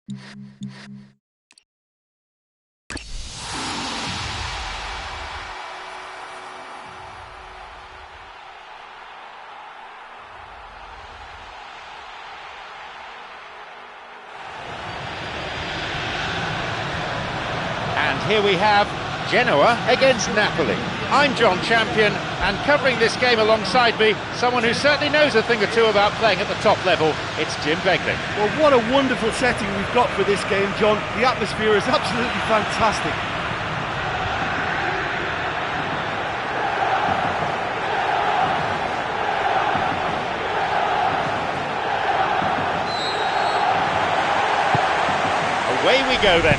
And here we have Genoa against Napoli. I'm John Champion, and covering this game alongside me, someone who certainly knows a thing or two about playing at the top level, it's Jim Begley. Well, what a wonderful setting we've got for this game, John. The atmosphere is absolutely fantastic. Away we go then.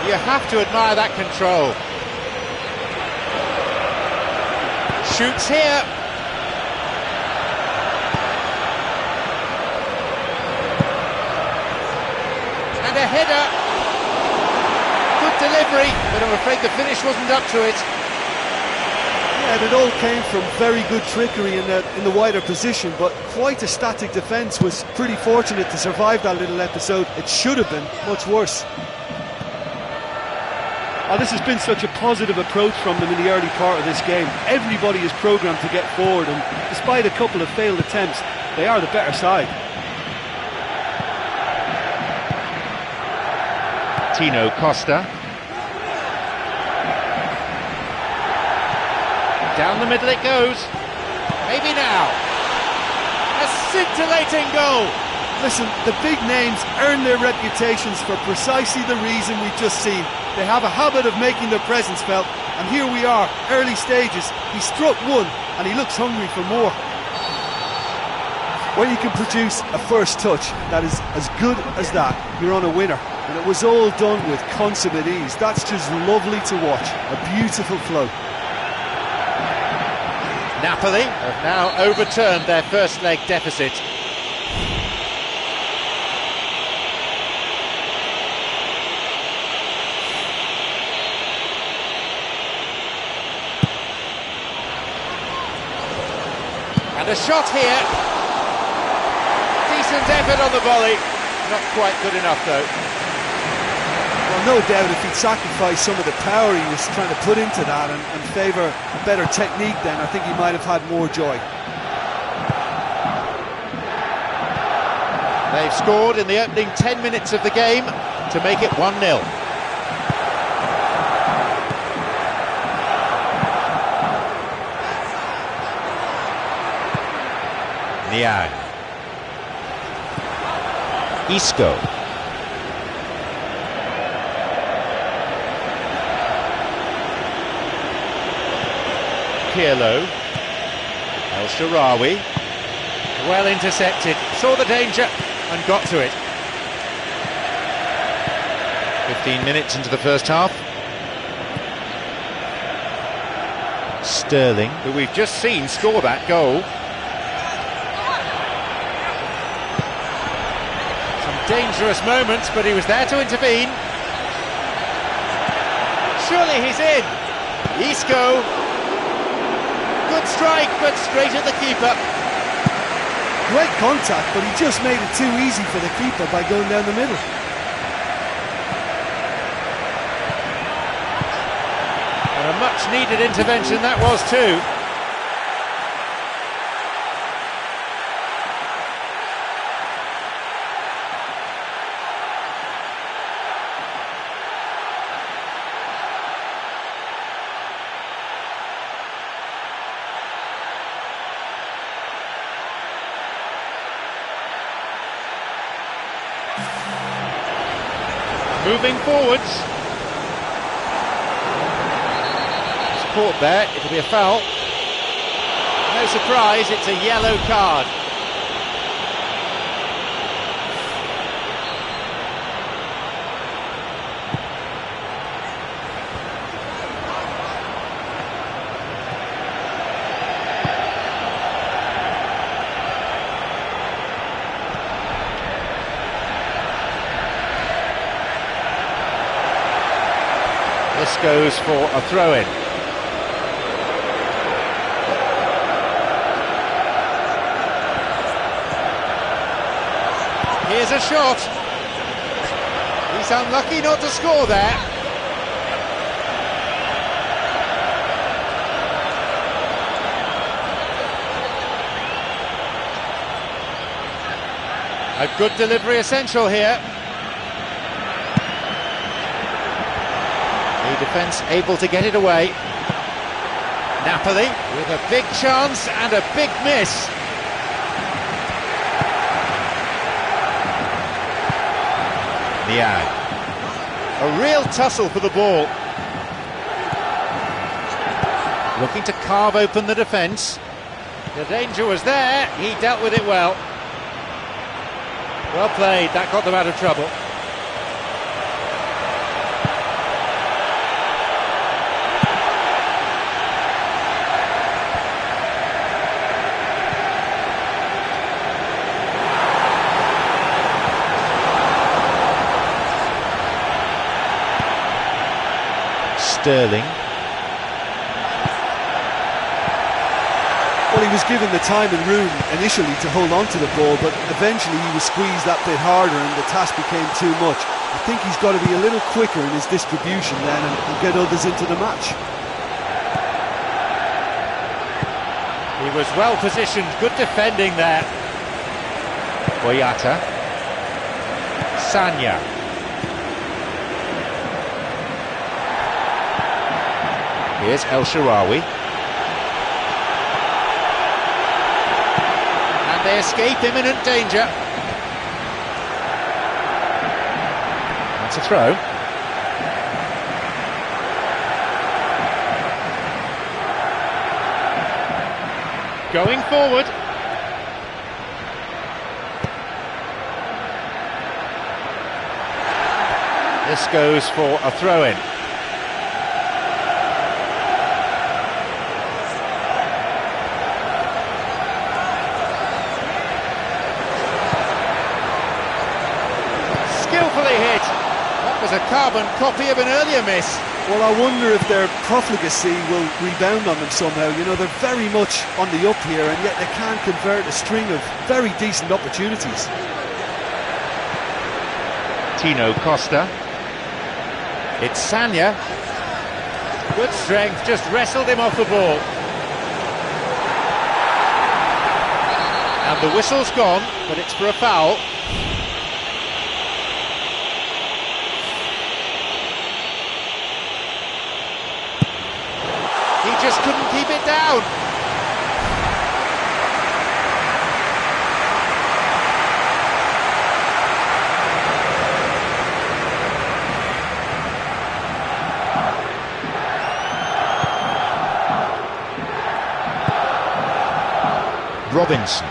You have to admire that control. Shoots here. And a header. Good delivery, but I'm afraid the finish wasn't up to it. Yeah, it all came from very good trickery in the wider position, but quite a static defence. Was pretty fortunate to survive that little episode. It should have been much worse. Oh, this has been such a positive approach from them in the early part of this game. Everybody is programmed to get forward, and despite a couple of failed attempts, they are the better side. Tino Costa. Down the middle it goes. Maybe now. A scintillating goal. Listen, the big names earn their reputations for precisely the reason we've just seen. They have a habit of making their presence felt, and here we are, early stages. He struck one, and he looks hungry for more. When you can produce a first touch that is as good as that, you're on a winner. And it was all done with consummate ease. That's just lovely to watch. A beautiful flow. Napoli have now overturned their first leg deficit. And a shot here. Decent effort on the volley. Not quite good enough though. Well, no doubt if he'd sacrificed some of the power he was trying to put into that and favour a better technique, then I think he might have had more joy. They've scored in the opening 10 minutes of the game to make it 1-0. Niang. Isco. Pirlo. El Shaarawy. Well intercepted. Saw the danger and got to it. 15 minutes into the first half. Sterling, who we've just seen score that goal. Dangerous moments, but he was there to intervene. Surely he's in. Isco. Good strike, but straight at the keeper. Great contact, but he just made it too easy for the keeper by going down the middle. And a much needed intervention that was too. Moving forwards. It's caught there, it'll be a foul. No surprise, it's a yellow card. This goes for a throw-in. Here's a shot. He's unlucky not to score there. A good delivery essential here. The defence able to get it away. Napoli with a big chance and a big miss. Neapol. A real tussle for the ball. Looking to carve open the defence. The danger was there, he dealt with it well. Well played, that got them out of trouble. Sterling. Well, he was given the time and room initially to hold on to the ball, but eventually he was squeezed that bit harder and the task became too much. I think he's got to be a little quicker in his distribution then and get others into the match. He was well positioned, good defending there. Boyata. Sanya. Here's El Shaarawy. And they escape imminent danger. That's a throw. Going forward. This goes for a throw-in. Skillfully hit. That was a carbon copy of an earlier miss. Well, I wonder if their profligacy will rebound on them somehow. You know, they're very much on the up here, and yet they can't convert a string of very decent opportunities. Tino Costa. It's Sanya. Good strength, just wrestled him off the ball. And the whistle's gone, but it's for a foul. He just couldn't keep it down. Robinson.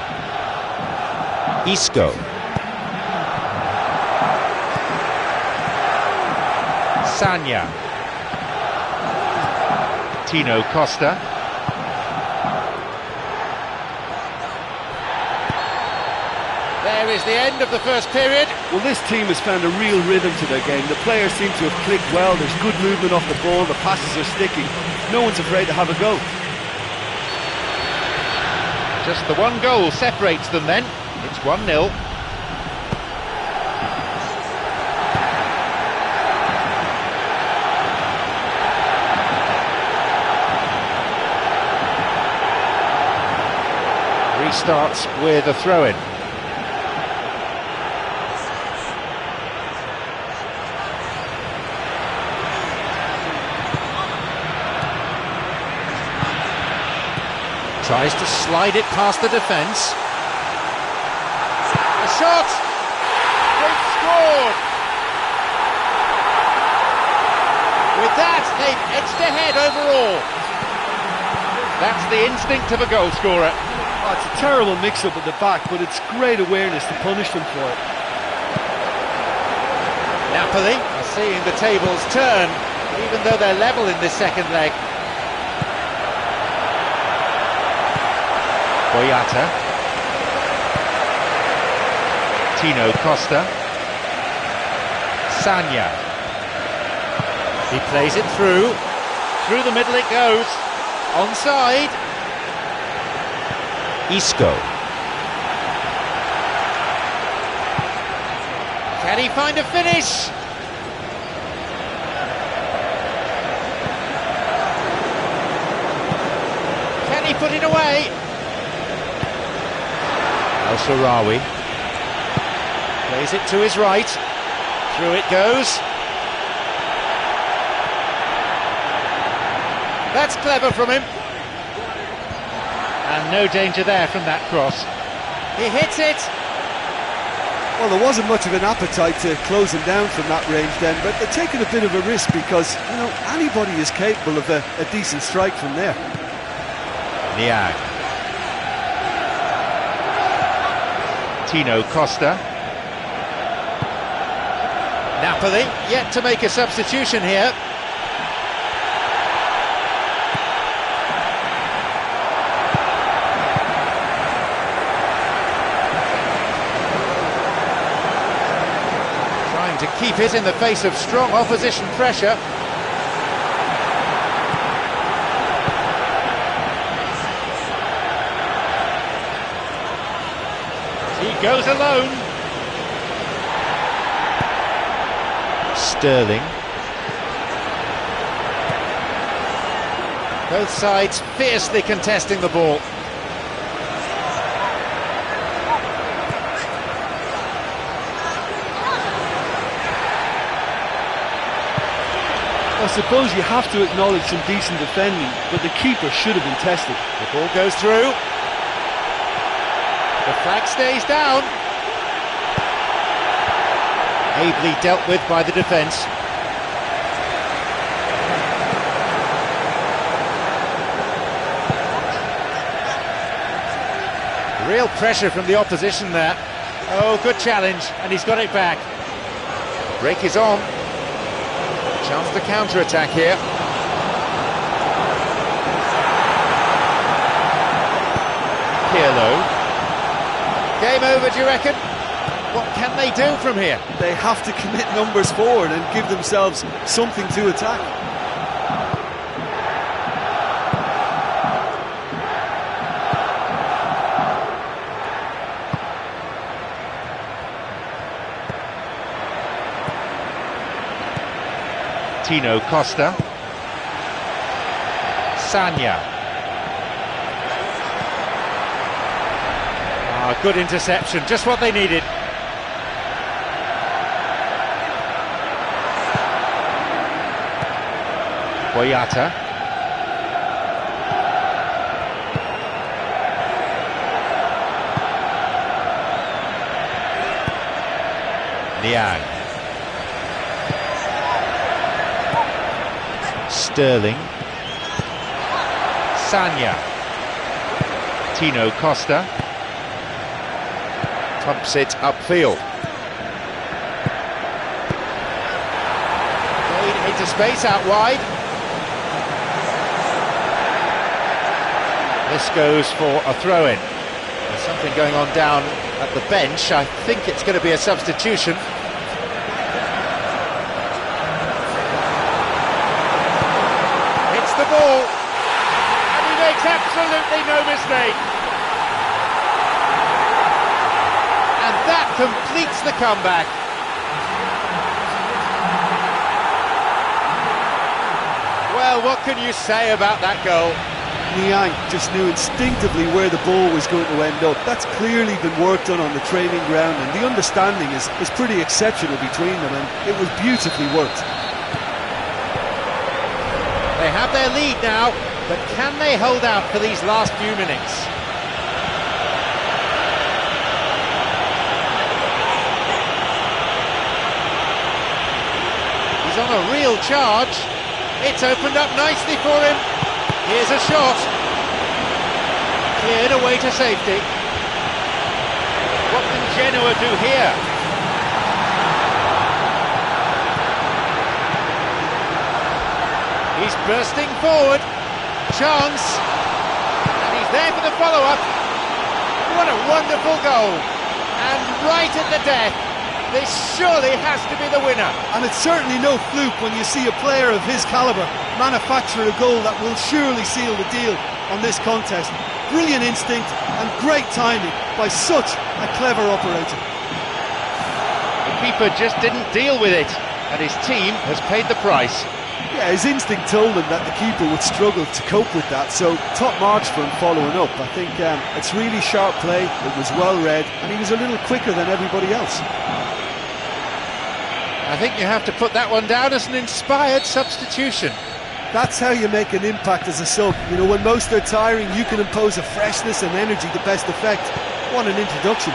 Isco. Sanya. Tino Costa. There is the end of the first period. Well, this team has found a real rhythm to their game. The players seem to have clicked well. There's good movement off the ball. The passes are sticking. No one's afraid to have a go. Just the one goal separates them then. It's 1-0. Restarts with a throw-in. Tries to slide it past the defence. A shot! They've scored! With that, they've edged ahead overall. That's the instinct of a goal scorer. Oh, it's a terrible mix-up at the back, but it's great awareness to punish them for it. Napoli are seeing the tables turn, even though they're level in this second leg. Boyata. Tino Costa. Sanya. He plays it through. Through the middle it goes. Onside. Isco. Can he find a finish? Can he put it away? El Shaarawy plays it to his right. Through it goes. That's clever from him. And no danger there from that cross. He hits it. Well, there wasn't much of an appetite to close him down from that range then, but they're taking a bit of a risk because, you know, anybody is capable of a decent strike from there. Niang. Tino Costa. Napoli yet to make a substitution here. Trying to keep it in the face of strong opposition pressure. He goes alone. Sterling. Both sides fiercely contesting the ball. I suppose you have to acknowledge some decent defending, but the keeper should have been tested. The ball goes through. The flag stays down. Ably dealt with by the defence. Real pressure from the opposition there. Oh, good challenge, and he's got it back. Break is on. Chance to counter-attack here. Pirlo. Game over, do you reckon? What can they do from here? They have to commit numbers forward and give themselves something to attack. Tino Costa. Sagna. Good interception, just what they needed. Boyata. Niang. Sterling. Sagna. Tino Costa. Pumps it upfield. Played into space out wide. This goes for a throw-in. There's something going on down at the bench. I think it's going to be a substitution. Hits the ball. And he makes absolutely no mistake. That completes the comeback. Well, what can you say about that goal? Niang just knew instinctively where the ball was going to end up. That's clearly been worked on the training ground, and the understanding is pretty exceptional between them, and it was beautifully worked. They have their lead now, but can they hold out for these last few minutes? On a real charge. It's opened up nicely for him. Here's a shot. Cleared away to safety. What can Genoa do here? He's bursting forward. Chance. And he's there for the follow-up. What a wonderful goal. And right at the death. This surely has to be the winner. And it's certainly no fluke when you see a player of his calibre manufacture a goal that will surely seal the deal on this contest. Brilliant instinct and great timing by such a clever operator. The keeper just didn't deal with it, and his team has paid the price. Yeah, his instinct told him that the keeper would struggle to cope with that, so top marks for him following up. I think it's really sharp play, it was well read, and he was a little quicker than everybody else. I think you have to put that one down as an inspired substitution. That's how you make an impact as a sub. You know, when most are tiring, you can impose a freshness and energy to best effect. What an introduction.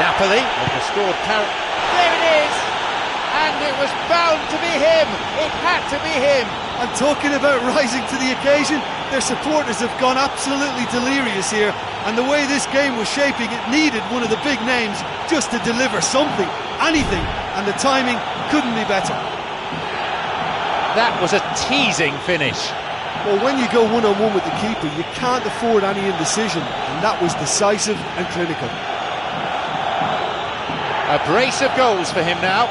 Napoli have restored power. There it is! And it was bound to be him! It had to be him! I'm talking about rising to the occasion. Their supporters have gone absolutely delirious here, and the way this game was shaping, it needed one of the big names just to deliver something, anything, and the timing couldn't be better. That was a teasing finish. Well, when you go one-on-one with the keeper, you can't afford any indecision, and that was decisive and clinical. A brace of goals for him now.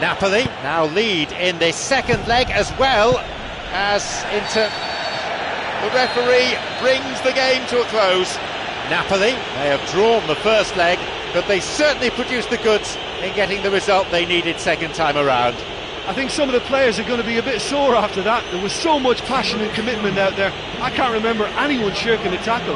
Napoli now lead in this second leg as well as Inter. The referee brings the game to a close. Napoli may have drawn the first leg, but they certainly produced the goods in getting the result they needed second time around. I think some of the players are going to be a bit sore after that. There was so much passion and commitment out there. I can't remember anyone shirking a tackle.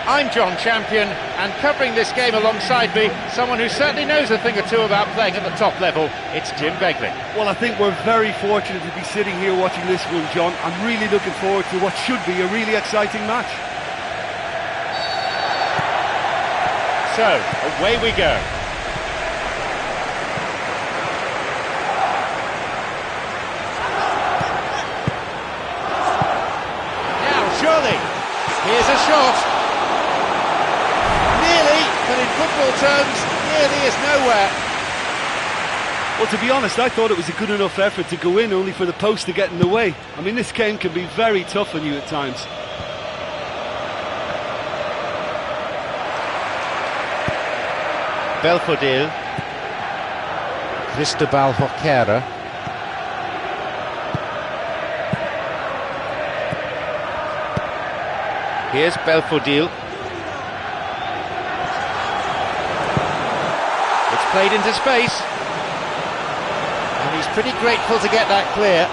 I'm John Champion, and covering this game alongside me, someone who certainly knows a thing or two about playing at the top level, it's Jim Begley. Well, I think we're very fortunate to be sitting here watching this one, John. I'm really looking forward to what should be a really exciting match. So, away we go. Now, surely, here's a shot. But in football terms, nearly is nowhere. Well, to be honest, I thought it was a good enough effort to go in, only for the post to get in the way. I mean, this game can be very tough on you at times. Belfodil. Cristobal Joquera. Here's Belfodil. It's played into space. And he's pretty grateful to get that clear.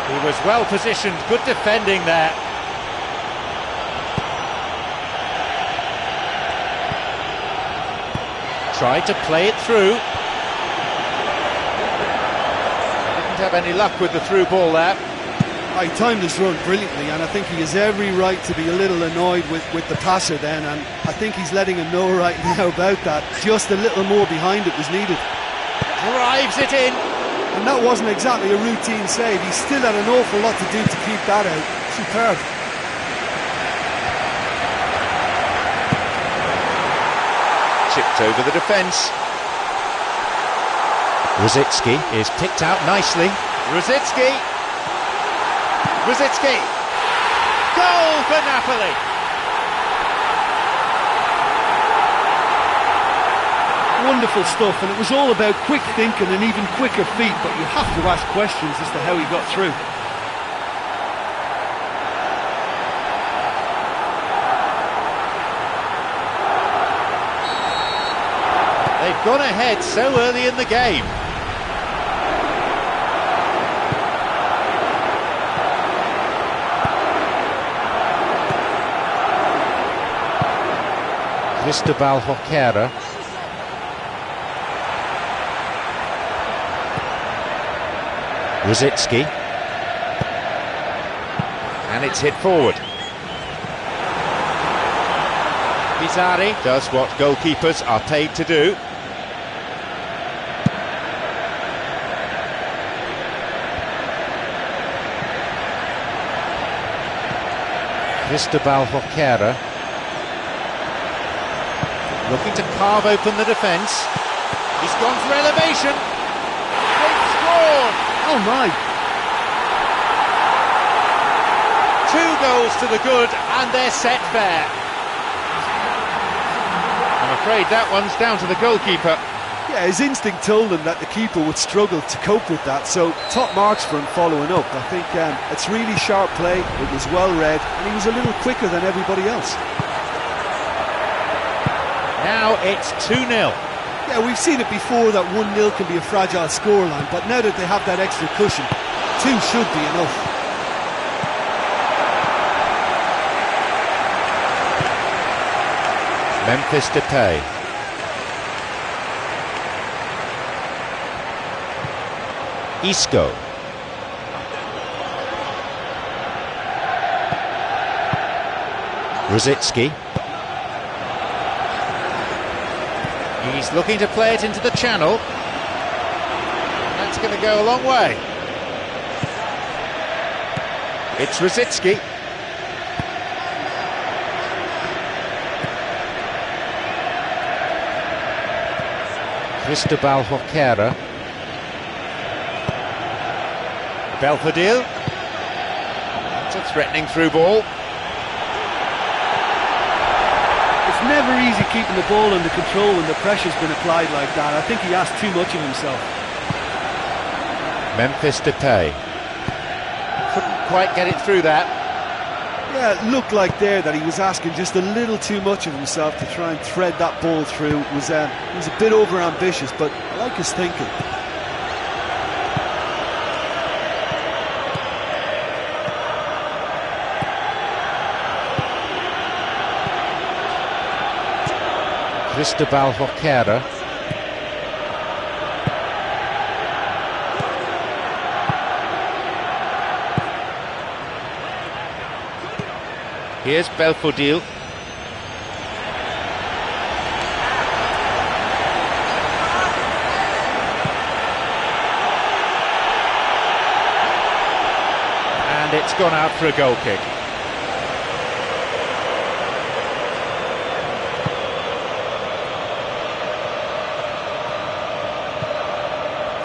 He was well positioned, good defending there. Tried to play it through. Didn't have any luck with the through ball there. He timed his run brilliantly, and I think he has every right to be a little annoyed with the passer then, and I think he's letting him know right now about that. Just a little more behind it was needed. Drives it in. And that wasn't exactly a routine save. He still had an awful lot to do to keep that out. Superb. Chipped over the defence. Rosicki is picked out nicely. Rosicki. Goal for Napoli. Wonderful stuff, and it was all about quick thinking and even quicker feet, but you have to ask questions as to how he got through. They've gone ahead so early in the game. Cristobal Joquera. Rosicki. And it's hit forward. Pizzari does what goalkeepers are paid to do. Cristobal Joquera. Looking to carve open the defence. He's gone for elevation. They've scored! Oh my! 2 goals to the good, and they're set fair. I'm afraid that one's down to the goalkeeper. Yeah, his instinct told him that the keeper would struggle to cope with that, so top marks for him following up. I think it's really sharp play, it was well read, and he was a little quicker than everybody else. Now it's 2-0. Yeah, we've seen it before that 1-0 can be a fragile scoreline, but now that they have that extra cushion, 2 should be enough. Memphis Depay. Isco. Rosicki. He's looking to play it into the channel. That's going to go a long way. It's Rosicki. Cristobal Joquera. Belfodil. That's a threatening through ball. It's never easy keeping the ball under control when the pressure's been applied like that. I think he asked too much of himself. Memphis Depay. Couldn't quite get it through that. Yeah, it looked like there that he was asking just a little too much of himself to try and thread that ball through. He was a bit over-ambitious, but I like his thinking. Cristobal Joquera. Here's Belfodil. And it's gone out for a goal kick.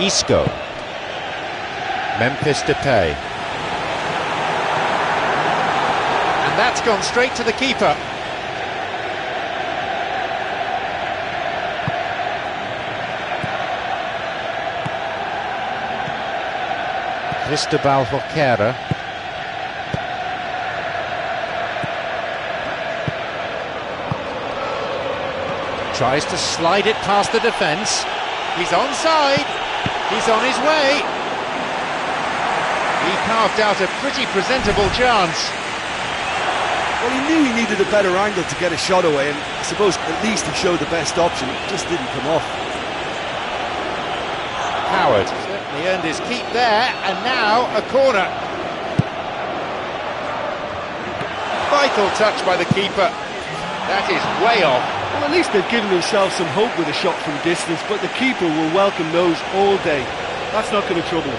Isco. Memphis Depay. And that's gone straight to the keeper. Cristobal Joquera. Tries to slide it past the defence. He's onside. He's on his way. He carved out a pretty presentable chance. Well, he knew he needed a better angle to get a shot away, and I suppose at least he showed the best option. It just didn't come off. Howard certainly earned his keep there, and now a corner. Vital touch by the keeper. That is way off. Well, at least they've given themselves some hope with a shot from distance, but the keeper will welcome those all day. That's not going to trouble him.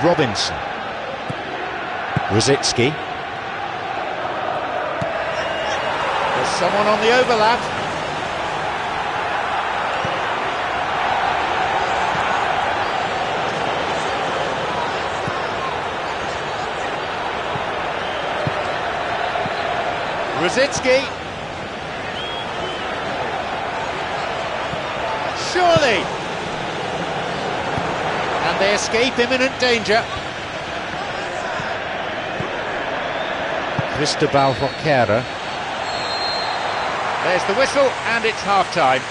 Robinson. Rosicki. There's someone on the overlap. Rosicki. Surely. And they escape imminent danger. Cristobal Joquera. There's the whistle, and it's half-time.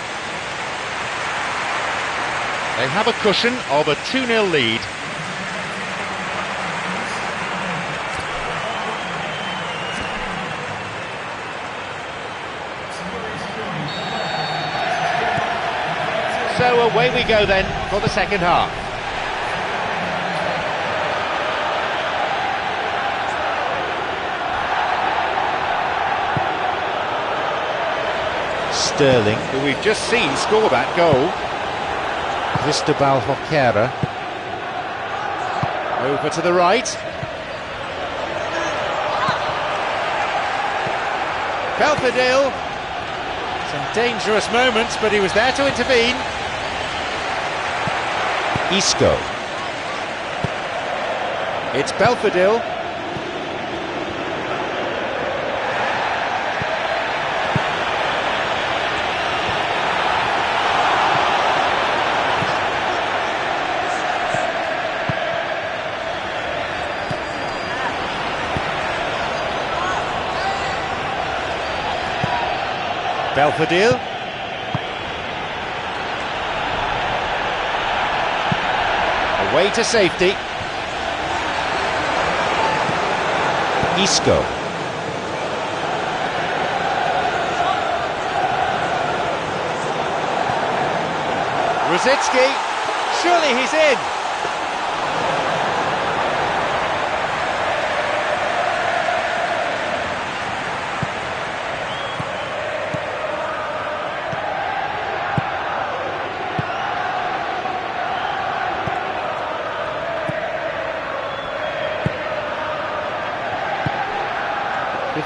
They have a cushion of a 2-0 lead. So away we go then for the second half. Sterling. Who we've just seen score that goal. Cristobal Joquera. Over to the right. Belfodil. Some dangerous moments, but he was there to intervene. Isco. It's Belfodil. Belfodil. Away to safety. Isco. Rosicki. Surely he's in.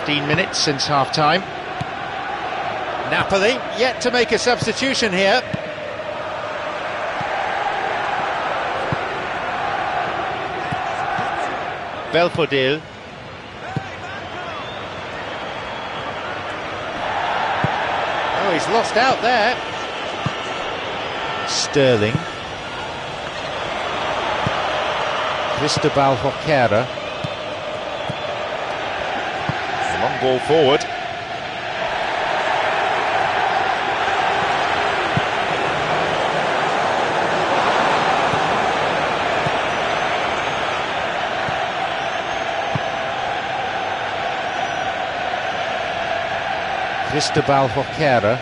Minutes since half-time. Napoli yet to make a substitution here. Belfodil. Oh, he's lost out there. Sterling. Cristobal Joquera. Long ball forward. Cristobal Joquera.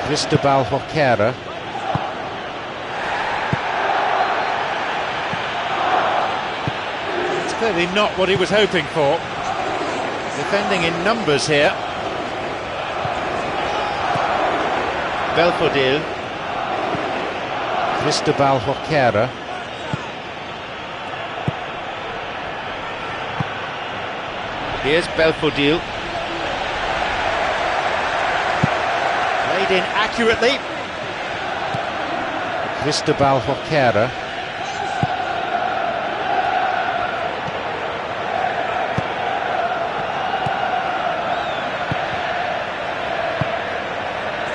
Cristobal Joquera. It's clearly not what he was hoping for. Defending in numbers here. Belfodil. Cristobal Joquera. Here's Belfodil. Played in accurately. Cristobal Joquera.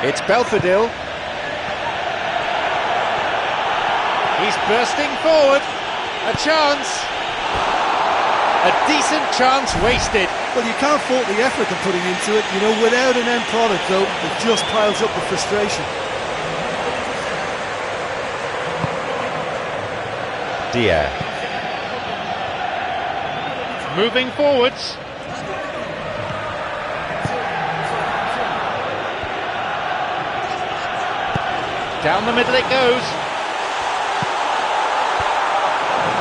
It's Belfodil. He's bursting forward. A chance. A decent chance wasted. Well, you can't fault the effort they're putting into it. You know, without an end product, though, it just piles up the frustration. Diaz. Moving forwards. Down the middle it goes.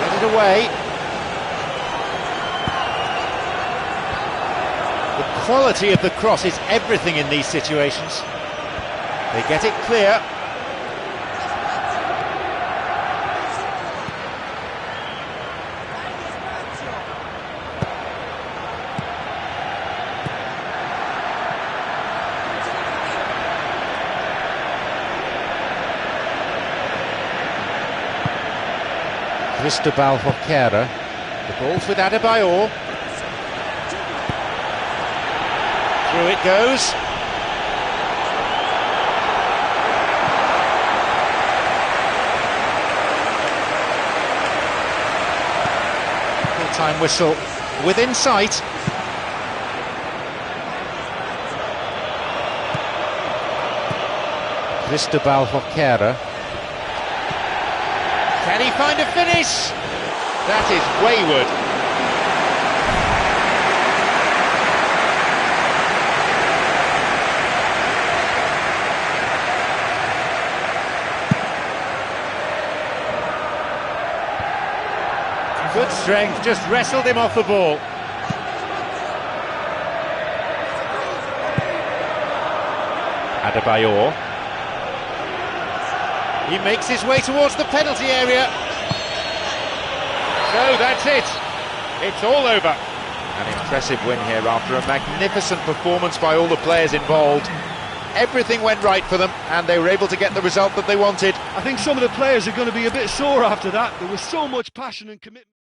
Get it away. The quality of the cross is everything in these situations. They get it clear. Cristobal Joquera. The ball's with Adebayor. Through it goes. Full-time whistle within sight. Cristobal Joquera. Can he find a finish? That is wayward. Good strength, just wrestled him off the ball. Adebayor. He makes his way towards the penalty area. So that's it. It's all over. An impressive win here after a magnificent performance by all the players involved. Everything went right for them and they were able to get the result that they wanted. I think some of the players are going to be a bit sore after that. There was so much passion and commitment.